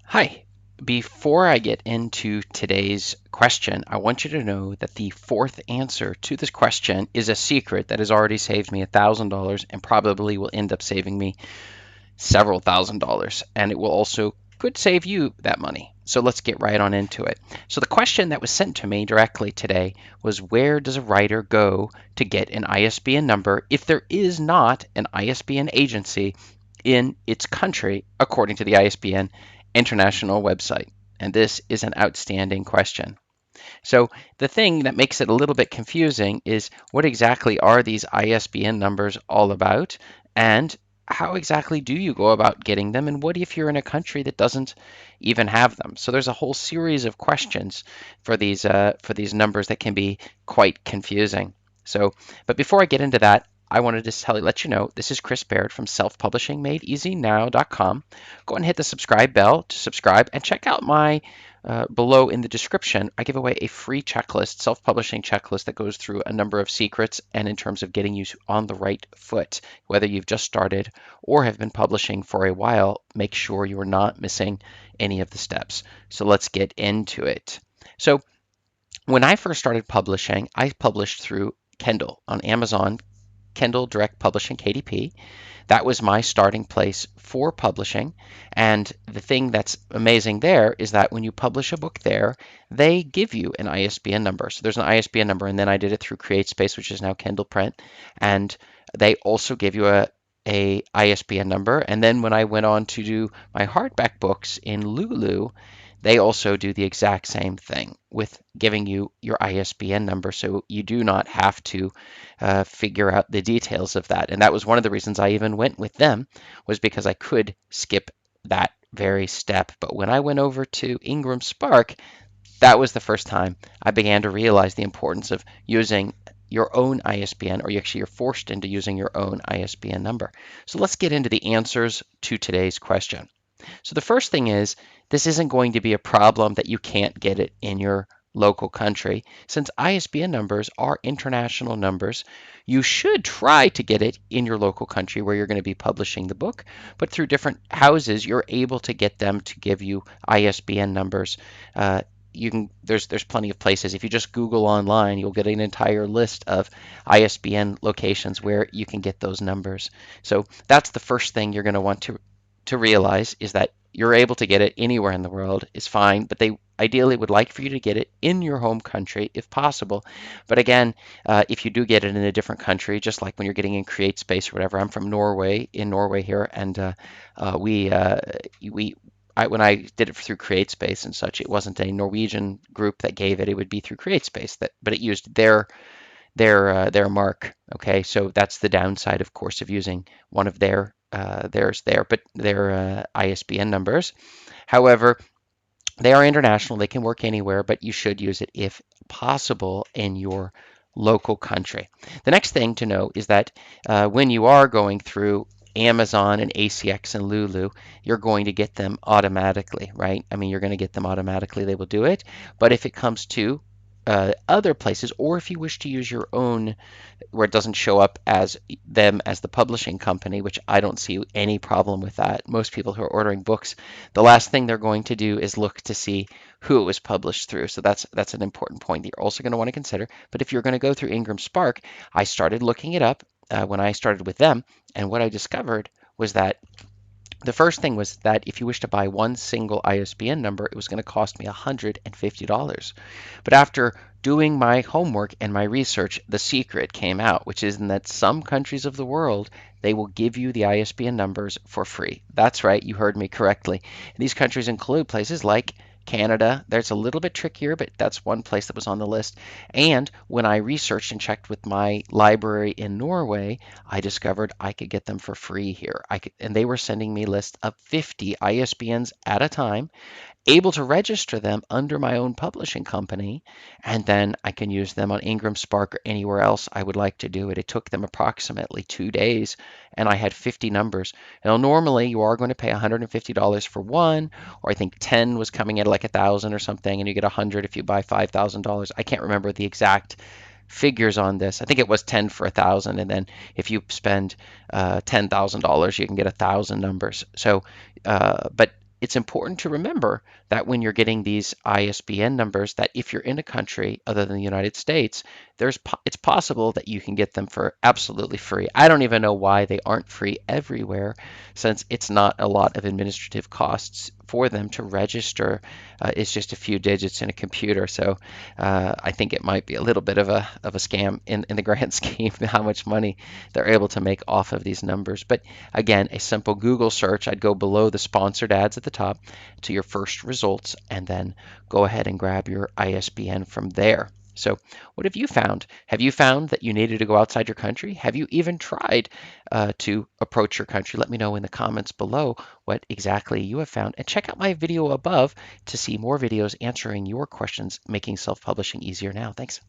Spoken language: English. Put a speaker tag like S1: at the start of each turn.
S1: Hi. Before I get into today's question, I want you to know that the fourth answer to this question is a secret that has already saved me $1,000 and probably will end up saving me several $1,000s. And it will also could save you that money. So let's get right on into it. So the question that was sent to me directly today was, where does a writer go to get an ISBN number if there is not an ISBN agency in its country according to the ISBN International website? And this is an outstanding question. So the thing that makes it a little bit confusing is, what exactly are these ISBN numbers all about? And how exactly do you go about getting them? And what if you're in a country that doesn't even have them? So there's a whole series of questions for these numbers that can be quite confusing. But before I get into that, I wanted to let you know, this is Chris Baird from selfpublishingmadeeasynow.com. Go and hit the subscribe bell to subscribe, and check out my below in the description. I give away a free checklist, self-publishing checklist, that goes through a number of secrets and in terms of getting you on the right foot. Whether you've just started or have been publishing for a while, make sure you are not missing any of the steps. So let's get into it. So when I first started publishing, I published through Kindle on Amazon, Kindle Direct Publishing, KDP. That was my starting place for publishing. And the thing that's amazing there is that when you publish a book there, they give you an ISBN number. So there's an ISBN number, and then I did it through CreateSpace, which is now Kindle Print, and they also give you a ISBN number. And then when I went on to do my hardback books in Lulu, they also do the exact same thing with giving you your ISBN number, so you do not have to figure out the details of that. And that was one of the reasons I even went with them, was because I could skip that very step. But when I went over to Ingram Spark, that was the first time I began to realize the importance of using your own ISBN, or you're forced into using your own ISBN number. So let's get into the answers to today's question. So the first thing is, this isn't going to be a problem that you can't get it in your local country. Since ISBN numbers are international numbers, you should try to get it in your local country where you're going to be publishing the book. But through different houses, you're able to get them to give you ISBN numbers. There's plenty of places. If you just Google online, you'll get an entire list of ISBN locations where you can get those numbers. So that's the first thing you're going to want to realize, is that you're able to get it anywhere in the world is fine, but they ideally would like for you to get it in your home country if possible. But again, if you do get it in a different country, just like when you're getting in CreateSpace or whatever. I'm from Norway, in Norway here, and when I did it through CreateSpace and such, it wasn't a Norwegian group that gave it. It would be through CreateSpace, but it used their mark. Okay, so that's the downside, of course, of using one of their ISBN numbers. However, they are international. They can work anywhere, but you should use it if possible in your local country. The next thing to know is that when you are going through Amazon and ACX and Lulu, you're going to get them automatically, right? I mean, you're going to get them automatically. They will do it. But if it comes to other places, or if you wish to use your own, where it doesn't show up as them as the publishing company, which I don't see any problem with that. Most people who are ordering books, the last thing they're going to do is look to see who it was published through. So that's an important point that you're also going to want to consider. But if you're going to go through Ingram Spark, I started looking it up when I started with them, and what I discovered was that the first thing was that if you wish to buy one single ISBN number, it was going to cost me $150. But after doing my homework and my research, the secret came out, which is in that some countries of the world, they will give you the ISBN numbers for free. That's right, you heard me correctly. These countries include places like Canada. There's a little bit trickier, but that's one place that was on the list. And when I researched and checked with my library in Norway, I discovered I could get them for free here. And they were sending me lists of 50 ISBNs at a time, able to register them under my own publishing company, and then I can use them on Ingram Spark or anywhere else I would like to do it. It took them approximately 2 days, and I had 50 numbers. Now, normally you are going to pay $150 for one, or I think 10 was coming at like 1,000 or something, and you get 100 if you buy $5,000. I can't remember the exact figures on this. I think it was 10 for 1,000, and then if you spend $10,000, you can get 1,000 numbers. So, but it's important to remember that when you're getting these ISBN numbers, that if you're in a country other than the United States, it's possible that you can get them for absolutely free. I don't even know why they aren't free everywhere, since it's not a lot of administrative costs for them to register. It's just a few digits in a computer. So I think it might be a little bit of a scam in the grand scheme how much money they're able to make off of these numbers. But again, a simple Google search, I'd go below the sponsored ads at the top to your first results, and then go ahead and grab your ISBN from there. So what have you found? Have you found that you needed to go outside your country? Have you even tried to approach your country? Let me know in the comments below what exactly you have found. And check out my video above to see more videos answering your questions, making self-publishing easier now. Thanks.